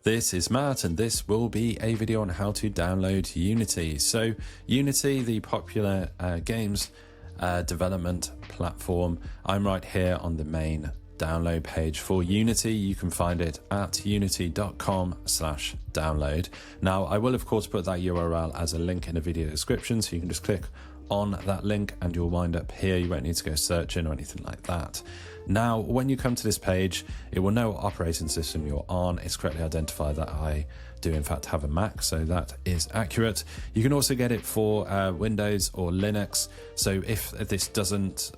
This is Matt, and this will be a video on how to download Unity. So Unity, the popular games development platform, I'm right here on the main download page for Unity. You can find it at unity.com/download. Now, I will of course put that URL as a link in the video description, so you can just click on that link and you'll wind up here. You won't need to go searching or anything like that. Now, when you come to this page, it will know what operating system you're on. It's correctly identified that I do in fact have a Mac, so that is accurate. You can also get it for Windows or Linux. So if this doesn't,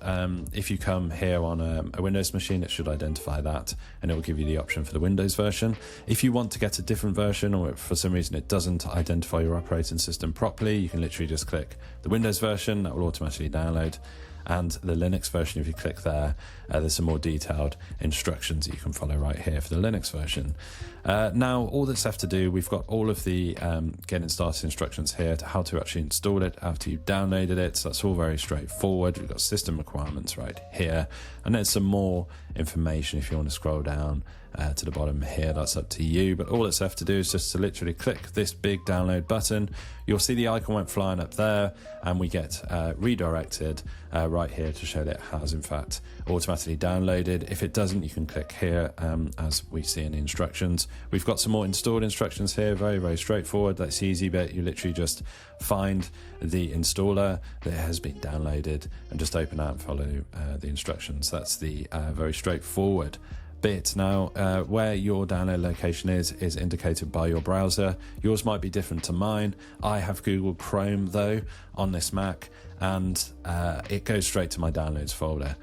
if you come here on a Windows machine, it should identify that and it will give you the option for the Windows version. If you want to get a different version, or for some reason it doesn't identify your operating system properly, you can literally just click the Windows version, that will automatically download. And the Linux version, if you click there, there's some more detailed instructions that you can follow right here for the Linux version. Now, all that's left to do, we've got all of the getting started instructions here to how to actually install it after you've downloaded it. So that's all very straightforward. We've got system requirements right here. And there's some more information if you want to scroll down to the bottom here. That's up to you. But all that's left to do is just to literally click this big download button. You'll see the icon went flying up there, and we get redirected right here to show that it has in fact automatically downloaded. If it doesn't, you can click here as we see in the instructions. We've got some more installed instructions here, very, very straightforward. That's the easy bit. You literally just find the installer that has been downloaded and just open that and follow the instructions. That's the very straightforward bit. Now, where your download location is indicated by your browser. Yours might be different to mine. I have Google Chrome though on this Mac, and it goes straight to my downloads folder.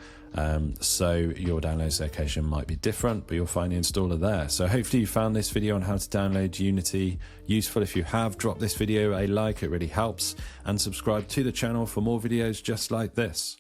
So your downloads location might be different, but you'll find the installer there. So hopefully you found this video on how to download Unity useful. If you have, drop this video a like, it really helps, and subscribe to the channel for more videos just like this.